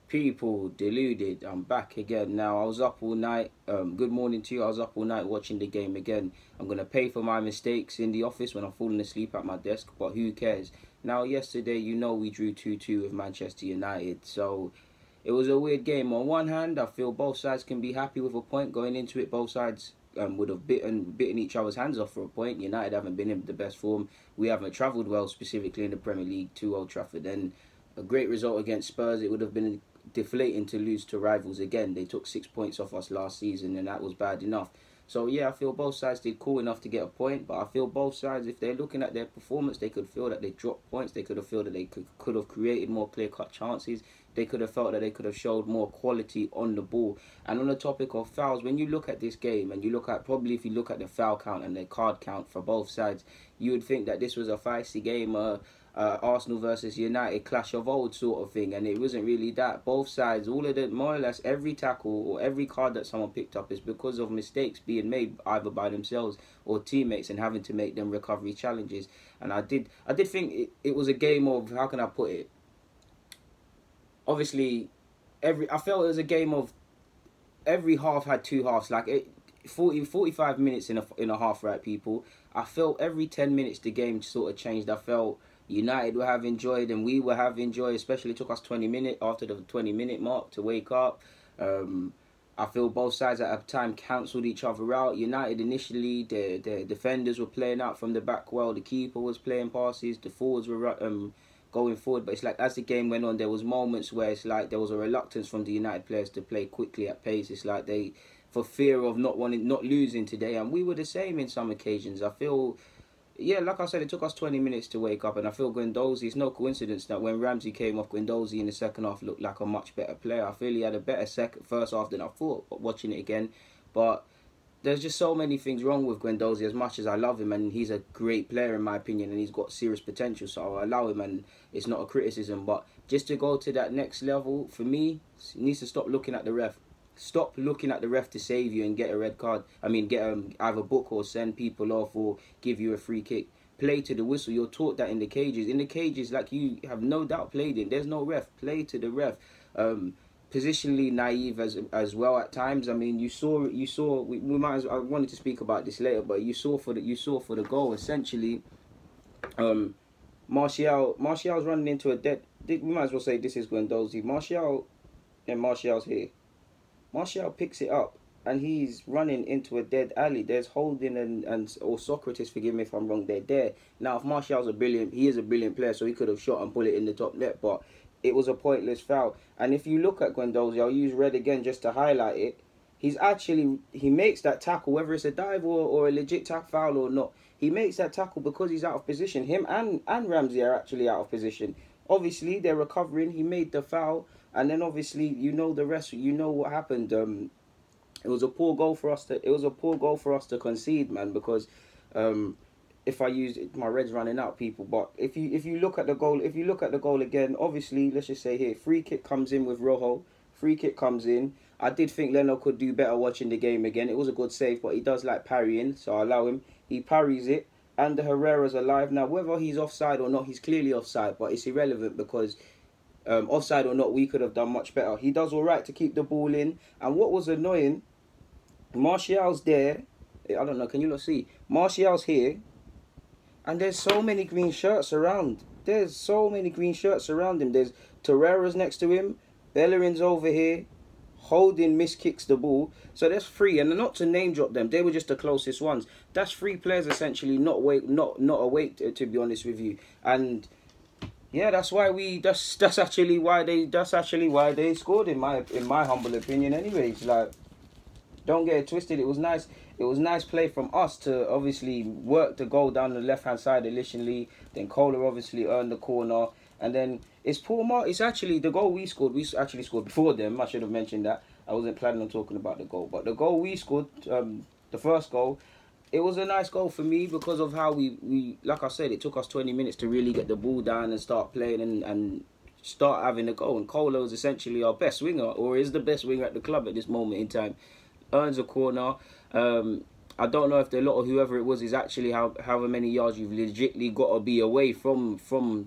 People deluded. I'm back again now. I was up all night. Good morning to you. I was up all night watching the game again. I'm gonna pay for my mistakes in the office when I'm falling asleep at my desk, but who cares? Now, yesterday, we drew 2-2 with Manchester United, so it was a weird game. On one hand, I feel both sides can be happy with a point going into it. Both sides would have bitten each other's hands off for a point. United haven't been in the best form. We haven't travelled well, specifically in the Premier League, to Old Trafford. And a great result against Spurs, it would have been deflating to lose to rivals again. They took 6 points off us last season, and that was bad enough. So yeah, I feel both sides did cool enough to get a point, but I feel both sides, if they're looking at their performance, they could feel that they dropped points. They could have felt that they could have created more clear-cut chances. They could have felt that they could have showed more quality on the ball. And on the topic of fouls, when you look at this game and you look at, probably if you look at the foul count and the card count for both sides, you would think that this was a feisty game, Arsenal versus United clash of old sort of thing, and it wasn't really that. Both sides, all of the, more or less every tackle or every card that someone picked up is because of mistakes being made either by themselves or teammates and having to make them recovery challenges. And I did think it was a game of, how can I put it, obviously I felt it was a game of every half had two halves, like 45 minutes in a half, right, people. I felt every 10 minutes the game sort of changed. I felt United were having joy and we were having joy, especially it took us 20 minutes after the 20-minute mark to wake up. I feel both sides at a time cancelled each other out. United initially, their defenders were playing out from the back well, the keeper was playing passes, the forwards were going forward. But it's like as the game went on, there was moments where it's like there was a reluctance from the United players to play quickly at pace. It's like they, for fear of not losing today, and we were the same in some occasions. I feel, yeah, like I said, it took us 20 minutes to wake up, and I feel Guendouzi, it's no coincidence that when Ramsey came off, Guendouzi in the second half looked like a much better player. I feel he had a better first half than I thought watching it again, but there's just so many things wrong with Guendouzi. As much as I love him, and he's a great player in my opinion, and he's got serious potential, so I'll allow him, and it's not a criticism, but just to go to that next level, for me, he needs to stop looking at the ref. Stop looking at the ref to save you and get a red card. I mean, get either book or send people off or give you a free kick. Play to the whistle. You're taught that in the cages. In the cages, like you have no doubt played in. There's no ref. Play to the ref. Positionally naive as well at times. I mean, you saw. We might. I wanted to speak about this later, but you saw for the goal. Essentially, Martial's running into a dead. We might as well say this is Guendouzi. Martial's here. Martial picks it up and he's running into a dead alley. There's Holding and or Socrates, forgive me if I'm wrong, they're there. Now, if he is a brilliant player, so he could have shot and put it in the top net, but it was a pointless foul. And if you look at Guendouzi, I'll use red again just to highlight it. He makes that tackle, whether it's a dive or a legit foul or not. He makes that tackle because he's out of position. Him and Ramsey are actually out of position. Obviously, they're recovering. He made the foul. And then obviously the rest. You know what happened. It was a poor goal for us to concede, man. Because if I use it, my red's running out, people. But if you look at the goal again, obviously let's just say here, free kick comes in with Rojo. Free kick comes in. I did think Leno could do better watching the game again. It was a good save, but he does like parrying, so I allow him. He parries it, and the Herrera's alive now. Whether he's offside or not, he's clearly offside, but it's irrelevant because. Offside or not, we could have done much better. He does all right to keep the ball in. And what was annoying, Martial's there. I don't know, can you not see? Martial's here. And there's so many green shirts around. There's him. There's Torreira's next to him. Bellerin's over here. Holding miskicks the ball. So that's three. And not to name drop them, they were just the closest ones. That's three players essentially not awake, to be honest with you. And yeah, that's actually why they scored in my humble opinion. Anyways, like, don't get it twisted. It was nice play from us to obviously work the goal down the left hand side initially. Then Kohler obviously earned the corner, and then it's It's actually the goal we scored. We actually scored before them. I should have mentioned that. I wasn't planning on talking about the goal, but the goal we scored, the first goal. It was a nice goal for me because of how we like I said, it took us 20 minutes to really get the ball down and start playing and start having a goal. And Kohler is essentially our best winger, or is the best winger at the club at this moment in time. Earns a corner. I don't know if the lot or whoever it was is actually however many yards you've legitly got to be away from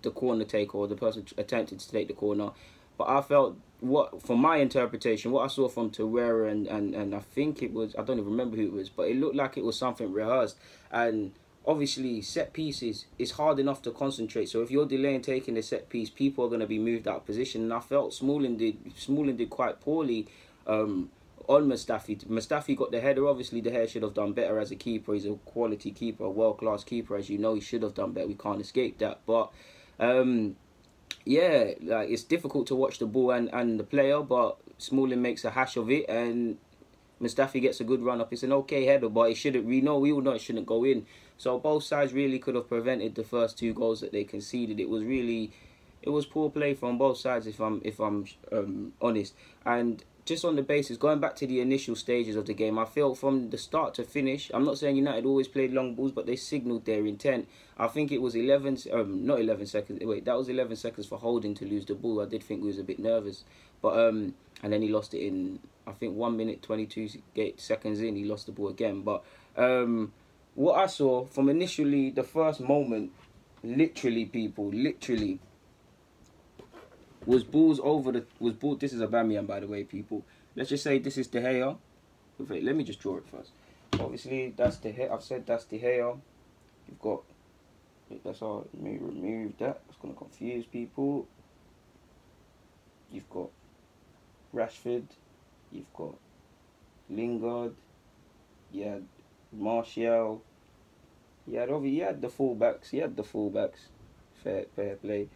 the corner taker or the person attempting to take the corner. But I felt what from my interpretation, what I saw from Torreira and I think it was, I don't even remember who it was, but it looked like it was something rehearsed. And obviously set pieces, it's hard enough to concentrate. So if you're delaying taking the set piece, people are going to be moved out of position. And I felt Smalling did quite poorly on Mustafi. Mustafi got the header. Obviously, De Gea should have done better as a keeper. He's a quality keeper, a world-class keeper. As you know, he should have done better. We can't escape that. But yeah, like it's difficult to watch the ball and the player, but Smalling makes a hash of it, and Mustafi gets a good run up. It's an okay header, but it shouldn't. We all know it shouldn't go in. So both sides really could have prevented the first 2 goals that they conceded. It was poor play from both sides, if I'm honest. And just on the basis, going back to the initial stages of the game, I feel from the start to finish, I'm not saying United always played long balls, but they signalled their intent. I think it was 11 seconds. Wait, that was 11 seconds for Holding to lose the ball. I did think we was a bit nervous, but and then he lost it in, I think, 1 minute 22 seconds in, he lost the ball again. But what I saw from initially the first moment, literally, was balls over the This is Aubameyang, by the way, people. Let's just say this is De Gea. Wait, let me just draw it first. Obviously, that's De Gea. I've said that's De Gea. You've got. That's all. Let me remove that. It's gonna confuse people. You've got Rashford. You've got Lingard. You had Martial. You had the fullbacks. Fair play.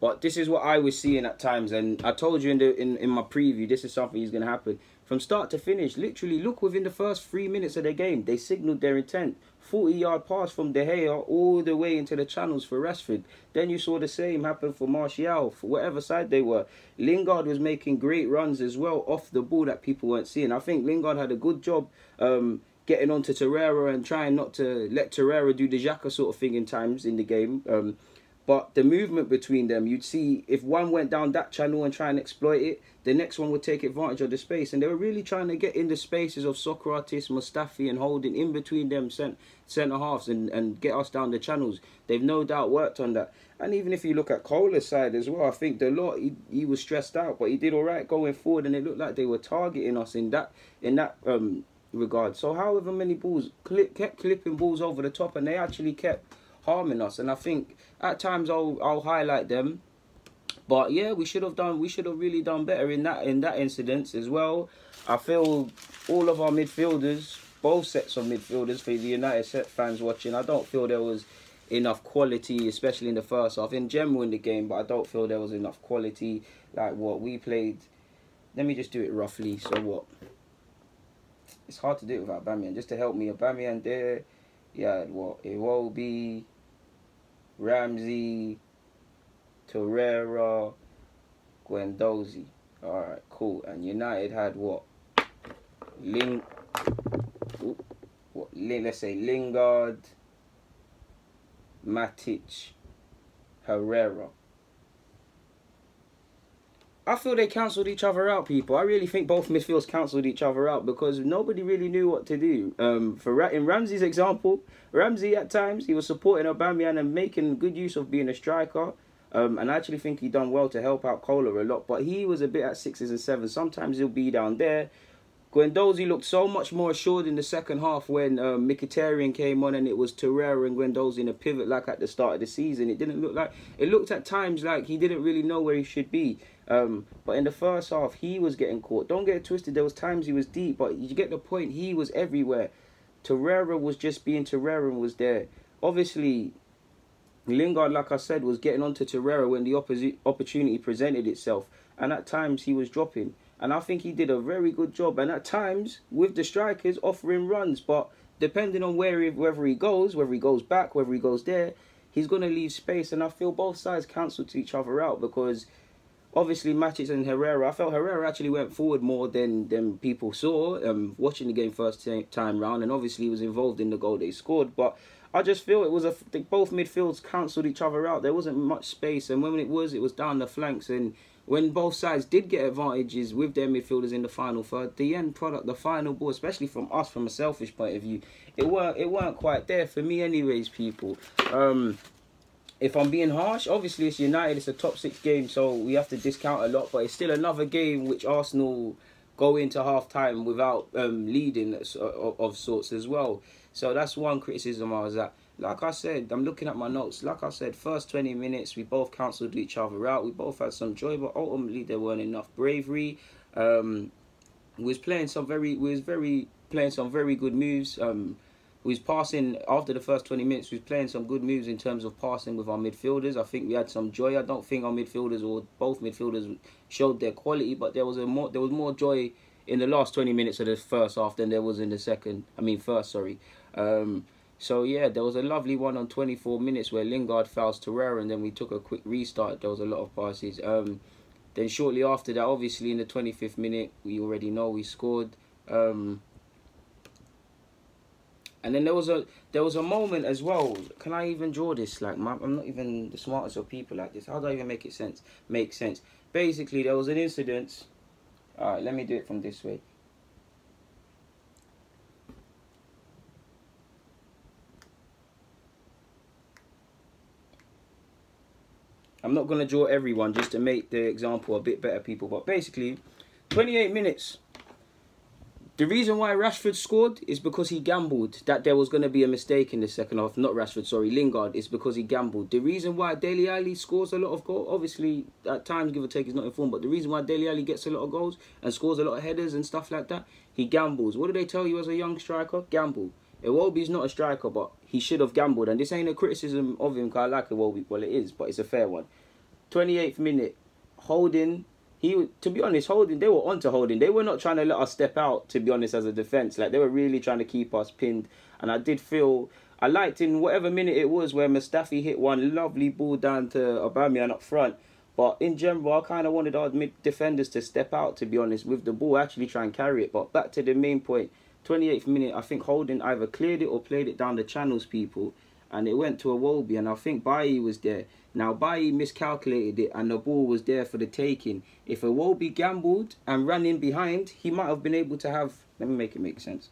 But this is what I was seeing at times, and I told you in my preview, this is something is going to happen. From start to finish, literally, look, within the first 3 minutes of the game, they signalled their intent. 40-yard pass from De Gea all the way into the channels for Rashford. Then you saw the same happen for Martial, for whatever side they were. Lingard was making great runs as well off the ball that people weren't seeing. I think Lingard had a good job getting onto Torreira and trying not to let Torreira do the Xhaka sort of thing in times in the game. But the movement between them, you'd see if one went down that channel and try and exploit it, the next one would take advantage of the space. And they were really trying to get in the spaces of Socrates, Mustafi and Holding, in between them centre-halves and get us down the channels. They've no doubt worked on that. And even if you look at Kohler's side as well, I think he was stressed out, but he did all right going forward, and it looked like they were targeting us in that regard. So however many balls, kept clipping balls over the top, and they actually kept harming us. And I think at times I'll highlight them, but yeah, we should have really done better in that incident as well. I feel all of our midfielders, both sets of midfielders, for the United set fans watching, I don't feel there was enough quality, especially in the first half, in general in the game, but I don't feel there was enough quality like what we played. Let me just do it roughly. So what? It's hard to do it without Aubameyang. Just to help me, Aubameyang there. Yeah, what? Iwobi, Ramsey, Torreira, Guendouzi. Alright, cool. And United had what? Let's say Lingard, Matic, Herrera. I feel they cancelled each other out, people. I really think both midfields cancelled each other out because nobody really knew what to do. In Ramsey's example, Ramsey at times, he was supporting Aubameyang and making good use of being a striker. And I actually think he done well to help out Kohler a lot. But he was a bit at 6s and 7s. Sometimes he'll be down there. Guendouzi looked so much more assured in the second half when Mkhitaryan came on and it was Torreira and Guendouzi in a pivot like at the start of the season. It looked at times like he didn't really know where he should be. But in the first half, he was getting caught. Don't get it twisted. There was times he was deep, but you get the point. He was everywhere. Torreira was just being Torreira and was there. Obviously, Lingard, like I said, was getting onto Torreira when the opportunity presented itself. And at times, he was dropping. And I think he did a very good job. And at times, with the strikers, offering runs. But depending on whether he goes back, whether he goes there, he's going to leave space. And I feel both sides cancelled each other out because obviously Matic and Herrera, I felt Herrera actually went forward more than people saw watching the game first time round. And obviously he was involved in the goal they scored. But I just feel both midfields cancelled each other out. There wasn't much space. And when it was down the flanks. And when both sides did get advantages with their midfielders in the final third, the end product, the final ball, especially from us, from a selfish point of view, it weren't quite there for me anyways, people. if I'm being harsh, obviously it's United, it's a top 6 game, so we have to discount a lot, but it's still another game which Arsenal go into half-time without leading of sorts as well. So that's one criticism I was at. Like I said, I'm looking at my notes. Like I said, first 20 minutes, we both cancelled each other out. We both had some joy, but ultimately there weren't enough bravery. We was playing some very good moves. We was passing after the first 20 minutes. We was playing some good moves in terms of passing with our midfielders. I think we had some joy. I don't think our midfielders or both midfielders showed their quality, but there was more joy in the last 20 minutes of the first half than there was in the first. So yeah, there was a lovely one on 24 minutes where Lingard fouls Torreira, and then we took a quick restart. There was a lot of passes. Then shortly after that, obviously in the 25th minute, we already know we scored. And then there was a moment as well. Can I even draw this? Like, I'm not even the smartest of people like this. How do I even make sense? Basically, there was an incident. All right, let me do it from this way. I'm not going to draw everyone just to make the example a bit better, people. But basically, 28 minutes. The reason why Rashford scored is because he gambled that there was going to be a mistake in the second half. Not Rashford, sorry, Lingard. It's because he gambled. The reason why Dele Alli scores a lot of goals, obviously, at times, give or take, he's not informed, but the reason why Dele Alli gets a lot of goals and scores a lot of headers and stuff like that, he gambles. What do they tell you as a young striker? Gamble. Iwobi's not a striker, but he should have gambled. And this ain't a criticism of him, because I like Iwobi. Well, it is, but it's a fair one. 28th minute, Holding. To be honest, Holding, they were onto Holding. They were not trying to let us step out, to be honest, as a defence. Like, they were really trying to keep us pinned. And I did feel, I liked in whatever minute it was where Mustafi hit one lovely ball down to Aubameyang up front. But in general, I kind of wanted our defenders to step out, to be honest, with the ball, actually try and carry it. But back to the main point, 28th minute, I think Holding either cleared it or played it down the channels, people. And it went to Iwobi, and I think Bailly was there. Now, Bailly miscalculated it, and the ball was there for the taking. If Iwobi gambled and ran in behind, he might have been able to have... Let me make it make sense.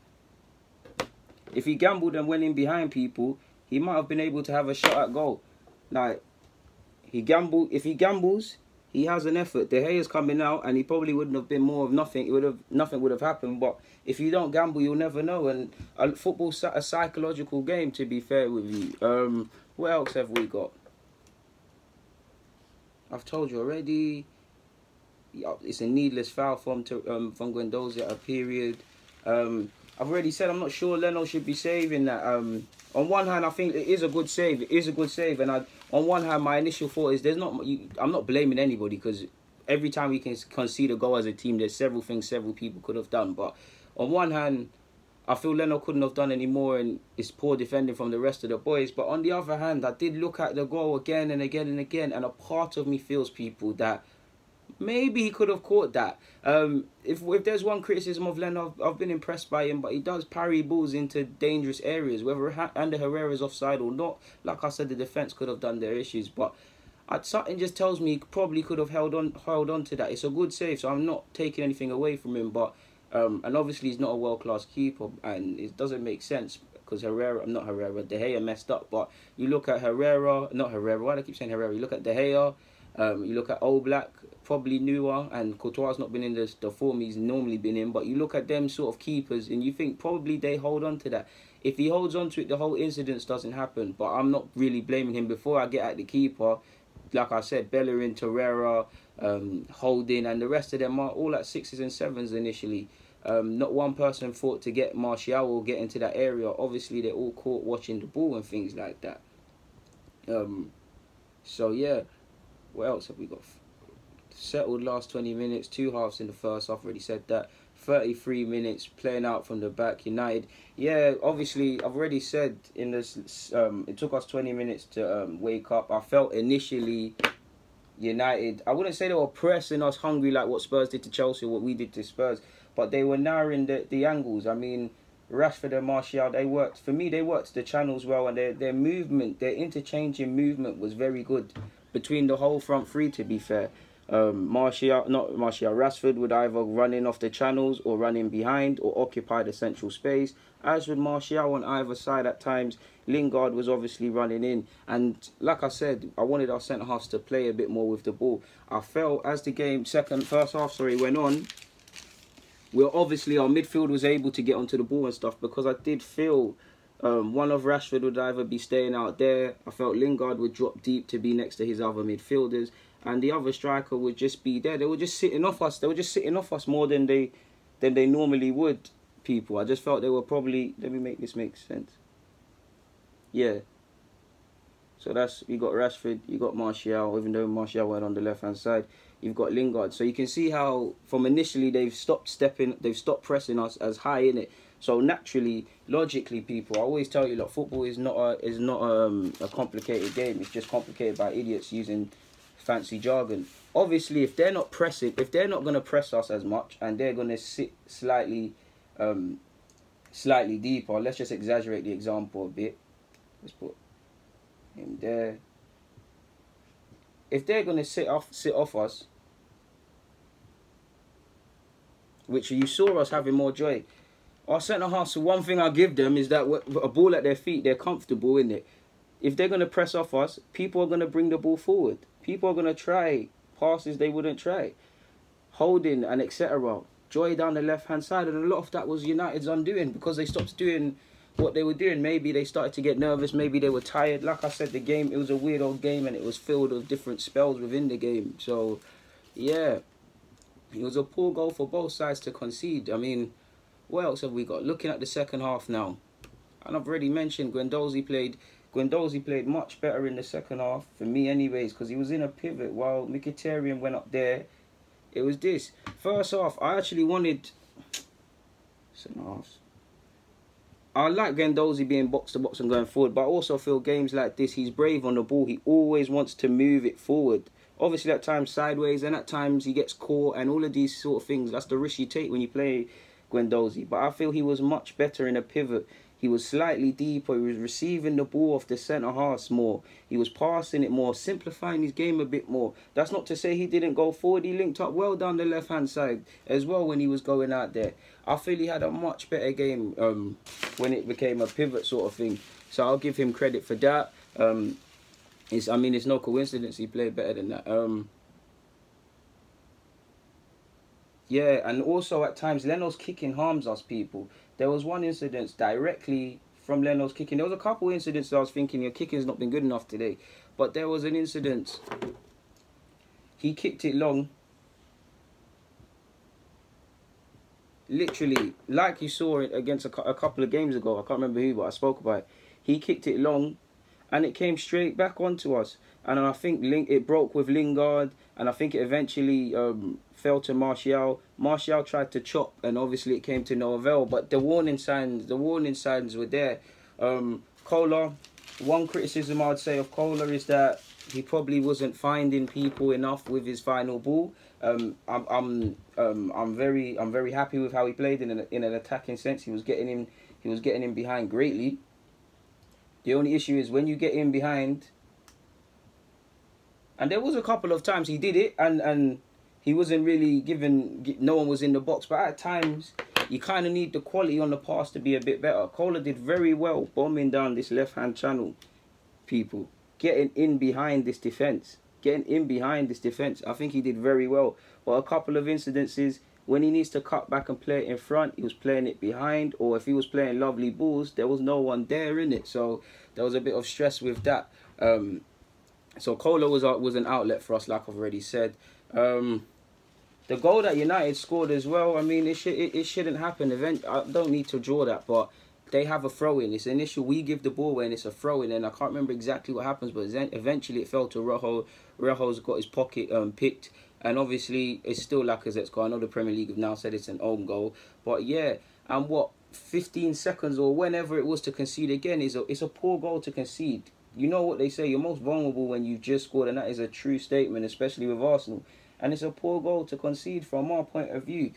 If he gambled and went in behind people, he might have been able to have a shot at goal. Like, if he gambles, he has an effort. De Gea's coming out, and he probably wouldn't have been more of nothing. Nothing would have happened, but if you don't gamble, you'll never know. And football's a psychological game, to be fair with you. What else have we got? I've told you already. It's a needless foul from Guendouzi at a period. I've already said I'm not sure Leno should be saving that. On one hand, I think it is a good save. And on one hand, my initial thought is I'm not blaming anybody, because every time we can concede a goal as a team, there's several things several people could have done. But on one hand, I feel Leno couldn't have done any more, and it's poor defending from the rest of the boys. But on the other hand, I did look at the goal again and again and again, and a part of me feels, people, that maybe he could have caught that. If there's one criticism of Leno, I've been impressed by him, but he does parry balls into dangerous areas, whether Ander Herrera's offside or not. Like I said, the defence could have done their issues, but something just tells me he probably could have held on to that. It's a good save, so I'm not taking anything away from him, but and obviously he's not a world-class keeper, and it doesn't make sense because De Gea messed up. But you look at why do I keep saying Herrera? You look at De Gea, you look at Oblak, probably newer, and Courtois not been in the form he's normally been in, but you look at them sort of keepers and you think probably they hold on to that. If he holds on to it, the whole incident doesn't happen. But I'm not really blaming him. Before I get at the keeper, like I said, Bellerin, Torreira, Holding, and the rest of them are all at 6s and 7s initially. Not one person thought to get Martial or get into that area. Obviously, they're all caught watching the ball and things like that. So, yeah. What else have we got? Settled last 20 minutes, 2 halves in the first half, already said that. 33 minutes, playing out from the back, United. Yeah, obviously, I've already said in this, it took us 20 minutes to wake up. I felt initially United, I wouldn't say they were pressing us hungry like what Spurs did to Chelsea or what we did to Spurs, but they were narrowing the angles. I mean, Rashford and Martial, they worked the channels well, and their movement, their interchanging movement was very good between the whole front three, to be fair. Rashford would either run in off the channels or run in behind or occupy the central space. As with Martial on either side at times, Lingard was obviously running in. And like I said, I wanted our centre-halves to play a bit more with the ball. I felt as the first half went on, our midfield was able to get onto the ball and stuff, because I did feel one of Rashford would either be staying out there. I felt Lingard would drop deep to be next to his other midfielders, and the other striker would just be there. They were just sitting off us. They were just sitting off us more than they normally would. People, I just felt they were probably. Let me make this make sense. Yeah. So you got Rashford, you got Martial. Even though Martial went on the left hand side, you've got Lingard. So you can see how from initially they've stopped pressing us as high in it. So naturally, logically, people, I always tell you, look, football is not a complicated game. It's just complicated by idiots using fancy jargon. Obviously, if they're not going to press us as much, and they're going to sit slightly deeper. Let's just exaggerate the example a bit. Let's put him there. If they're going to sit off us, which you saw us having more joy. Our centre-halves, so one thing I give them is that a ball at their feet, they're comfortable in it. If they're going to press off us, people are going to bring the ball forward. People are going to try passes they wouldn't try. Holding and etc. Joy down the left-hand side. And a lot of that was United's undoing, because they stopped doing what they were doing. Maybe they started to get nervous. Maybe they were tired. Like I said, it was a weird old game, and it was filled with different spells within the game. So, yeah. It was a poor goal for both sides to concede. I mean, what else have we got? Looking at the second half now, and I've already mentioned Guendouzi played much better in the second half, for me anyways, because he was in a pivot while Mkhitaryan went up there. It was this. First half, I actually wanted... Second half. I like Guendouzi being box-to-box and going forward, but I also feel games like this, he's brave on the ball. He always wants to move it forward. Obviously, at times sideways, and at times he gets caught, and all of these sort of things. That's the risk you take when you play Guendouzi. But I feel he was much better in a pivot. He was slightly deeper. He was receiving the ball off the centre-halves more. He was passing it more, simplifying his game a bit more. That's not to say he didn't go forward. He linked up well down the left-hand side as well when he was going out there. I feel he had a much better game when it became a pivot sort of thing. So I'll give him credit for that. It's no coincidence he played better than that. Yeah, and also at times Leno's kicking harms us, people. There was one incident directly from Leno's kicking. There was a couple incidents that I was thinking your kicking's not been good enough today. But there was an incident. He kicked it long. Literally, like you saw it against a couple of games ago. I can't remember who, but I spoke about it. He kicked it long, and it came straight back onto us. And I think it broke with Lingard, and I think it eventually fell to Martial. Martial tried to chop, and obviously it came to no avail. But the warning signs were there. Kohler, one criticism I'd say of Kohler is that he probably wasn't finding people enough with his final ball. I'm very happy with how he played in an attacking sense. He was getting in behind greatly. The only issue is when you get in behind, and there was a couple of times he did it, and he wasn't really no one was in the box. But at times, you kind of need the quality on the pass to be a bit better. Kohler did very well bombing down this left-hand channel, people. Getting in behind this defence. I think he did very well. But a couple of incidences, when he needs to cut back and play it in front, he was playing it behind. Or if he was playing lovely balls, there was no one there in it. So there was a bit of stress with that. So Kohler was an outlet for us, like I've already said. The goal that United scored as well, I mean, it shouldn't happen. I don't need to draw that, but they have a throw-in. It's initial, we give the ball away and it's a throw-in, and I can't remember exactly what happens, but eventually it fell to Rojo. Rojo's got his pocket picked, and obviously it's still Lacazette's goal. I know the Premier League have now said it's an own goal, but yeah, and 15 seconds or whenever it was to concede again, it's a poor goal to concede. You know what they say, you're most vulnerable when you've just scored, and that is a true statement, especially with Arsenal. And it's a poor goal to concede from our point of view.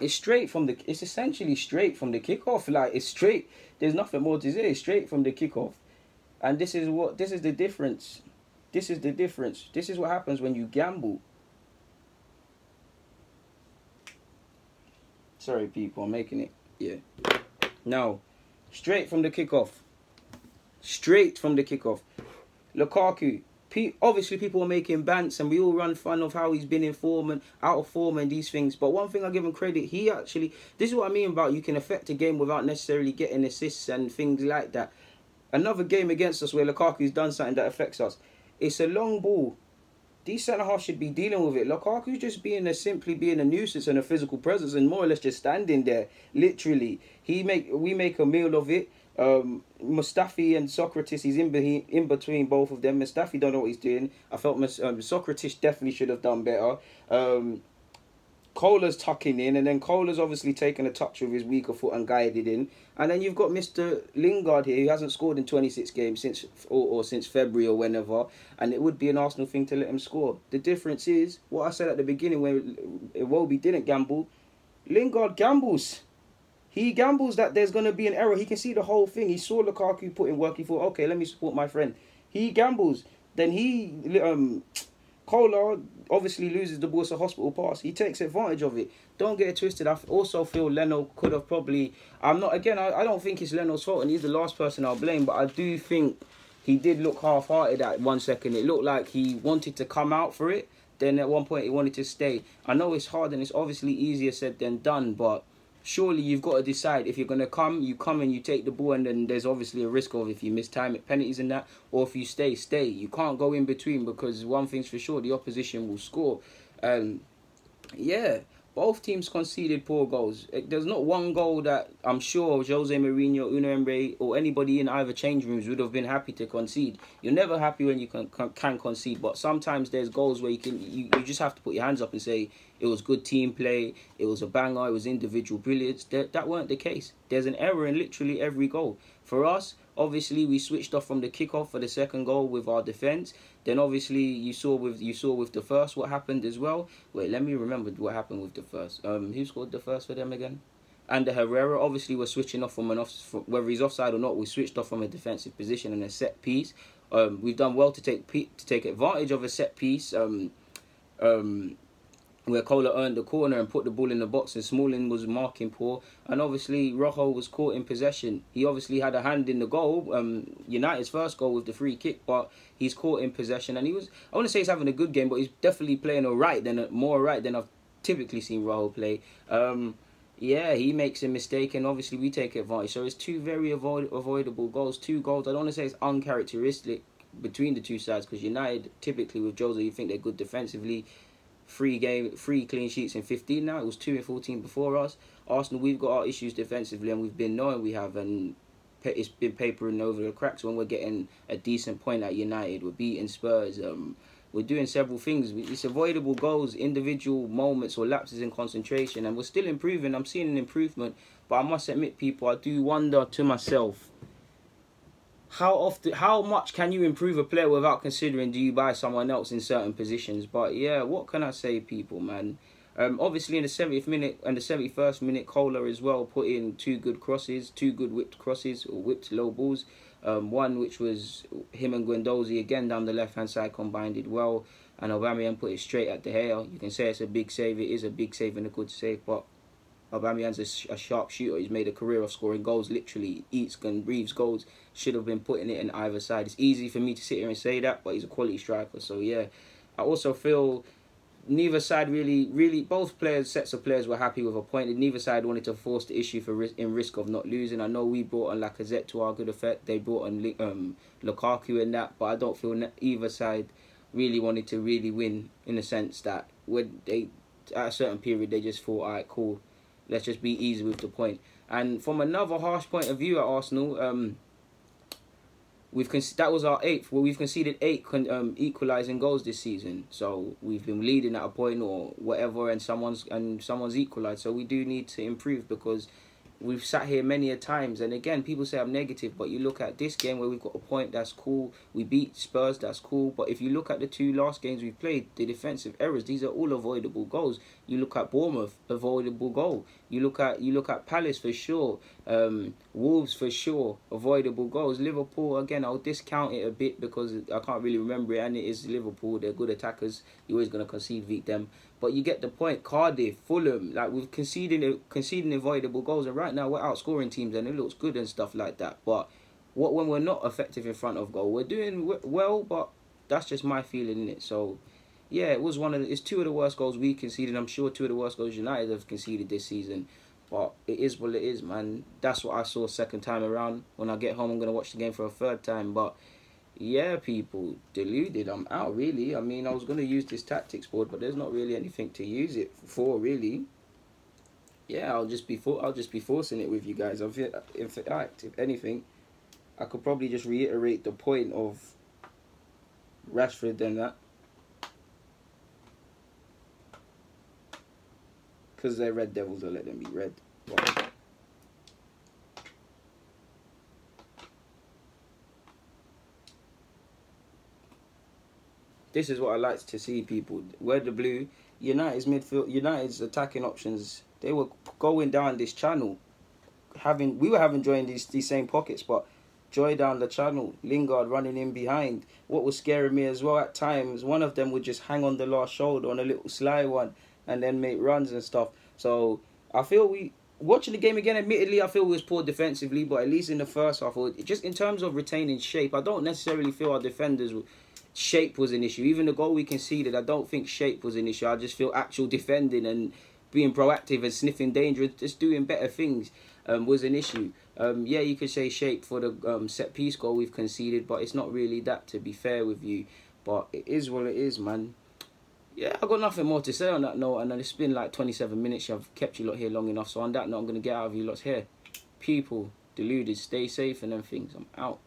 It's essentially straight from the kickoff. Like, it's straight. There's nothing more to say. It's straight from the kickoff. And this is the difference. This is the difference. This is what happens when you gamble. Sorry, people, I'm making it. Yeah. Now, straight from the kickoff. Straight from the kickoff. Lukaku. Obviously, people are making bants, and we all run fun of how he's been in form and out of form and these things. But one thing I give him credit, he actually... This is what I mean about you can affect a game without necessarily getting assists and things like that. Another game against us where Lukaku's done something that affects us. It's a long ball. These centre-halves should be dealing with it. Lukaku's just simply being a nuisance and a physical presence and more or less just standing there, literally. We make a meal of it. Mustafi and Socrates, he's in between both of them. Mustafi don't know what he's doing. I felt Socrates definitely should have done better. Kohler's tucking in, and then Kohler's obviously taken a touch with his weaker foot and guided in. And then you've got Mr. Lingard here, who hasn't scored in 26 games since February or whenever, and it would be an Arsenal thing to let him score. The difference is, what I said at the beginning when Iwobi didn't gamble, Lingard gambles. He gambles that there's going to be an error. He can see the whole thing. He saw Lukaku put in work. He thought, okay, let me support my friend. He gambles. Then Kohler obviously loses the ball. It's a hospital pass. He takes advantage of it. Don't get it twisted. I also feel Leno could have probably... I don't think it's Leno's fault, and he's the last person I'll blame, but I do think he did look half-hearted at 1 second. It looked like he wanted to come out for it. Then at one point he wanted to stay. I know it's hard and it's obviously easier said than done, but surely you've got to decide if you're going to come and you take the ball, and then there's obviously a risk of if you miss time at penalties and that, or if you stay. You can't go in between, because one thing's for sure, the opposition will score. Both teams conceded poor goals. There's not one goal that I'm sure Jose Mourinho, Unai Emery, or anybody in either change rooms would have been happy to concede. You're never happy when you can concede, but sometimes there's goals where you just have to put your hands up and say it was good team play, it was a banger, it was individual brilliance. That weren't the case. There's an error in literally every goal. For us, obviously we switched off from the kickoff for the second goal with our defence. Then obviously you saw with the first what happened as well. Wait, let me remember what happened with the first. Who scored the first for them again? And the Herrera. Obviously we're switching off from whether he's offside or not. We switched off from a defensive position and a set piece. We've done well to take advantage of a set piece. Where Kohler earned the corner and put the ball in the box, and Smalling was marking poor, and obviously Rojo was caught in possession. He obviously had a hand in the goal, United's first goal with the free kick, but he's caught in possession, and I want to say he's having a good game, but he's definitely playing more right than I've typically seen Rojo play. He makes a mistake, and obviously we take advantage. So it's two very avoidable goals. 2 goals. I don't want to say it's uncharacteristic between the two sides, because United typically with Jose, you think they're good defensively. 3 clean sheets in 15 now. It was 2 in 14 before us. Arsenal, we've got our issues defensively, and we've been knowing we have, and it's been papering over the cracks when we're getting a decent point at United. We're beating Spurs. We're doing several things. It's avoidable goals, individual moments or lapses in concentration, and we're still improving. I'm seeing an improvement, but I must admit, people, I do wonder to myself, how much can you improve a player without considering do you buy someone else in certain positions? But yeah, what can I say, people, man? Obviously in the 70th minute and the 71st minute, Kohler as well put in 2 good crosses, 2 good whipped crosses or whipped low balls. One which was him and Guendouzi again down the left hand side combined it well, and Aubameyang put it straight at De Gea. You can say it's a big save. It is a big save and a good save, but Aubameyang's a sharp shooter. He's made a career of scoring goals. Literally eats and breathes goals. Should have been putting it in either side. It's easy for me to sit here and say that, but he's a quality striker. So yeah, I also feel neither side really both sets of players were happy with a point. Neither side wanted to force the issue in risk of not losing. I know we brought on Lacazette to our good effect. They brought on Lukaku and that, but I don't feel either side really wanted to really win, in the sense that when they at a certain period they just thought, alright, cool, let's just be easy with the point. And from another harsh point of view at Arsenal, that was our 8th. Well, we've conceded 8 equalising goals this season. So we've been leading at a point or whatever, and someone's equalised. So we do need to improve, because we've sat here many a times, and again, people say I'm negative, but you look at this game where we've got a point, that's cool. We beat Spurs, that's cool. But if you look at the two last games we've played, the defensive errors, these are all avoidable goals. You look at Bournemouth, avoidable goal. You look at Palace for sure. Wolves for sure, avoidable goals. Liverpool, again, I'll discount it a bit because I can't really remember it, and it is Liverpool. They're good attackers. You're always going to concede them. But you get the point. Cardiff, Fulham, like we've conceding avoidable goals, and right now we're outscoring teams, and it looks good and stuff like that. But when we're not effective in front of goal, we're doing well. But that's just my feeling in it. So yeah, it's two of the worst goals we conceded. I'm sure two of the worst goals United have conceded this season. But it is what it is, man. That's what I saw second time around. When I get home, I'm gonna watch the game for a third time. But yeah, people, deluded. I'm out, really. I mean, I was going to use this tactics board, but there's not really anything to use it for, really. Yeah, I'll just be forcing it with you guys. In fact, if anything, I could probably just reiterate the point of Rashford and that. Because they're Red Devils, I'll let them be red. But this is what I like to see, people. We're the blue. United's attacking options, they were going down this channel. We were having joy in these same pockets, but joy down the channel. Lingard running in behind. What was scaring me as well at times, one of them would just hang on the last shoulder on a little sly one and then make runs and stuff. So I feel watching the game again, admittedly, I feel we was poor defensively, but at least in the first half, just in terms of retaining shape, I don't necessarily feel our defenders shape was an issue. Even the goal we conceded, I don't think shape was an issue. I just feel actual defending and being proactive and sniffing danger, just doing better things was an issue. Yeah, you could say shape for the set piece goal we've conceded, but it's not really that, to be fair with you. But it is what it is, man. Yeah, I've got nothing more to say on that note, and it's been like 27 minutes. I've kept you lot here long enough, so on that note, I'm going to get out of you lots here. People, deluded, stay safe and them things. I'm out.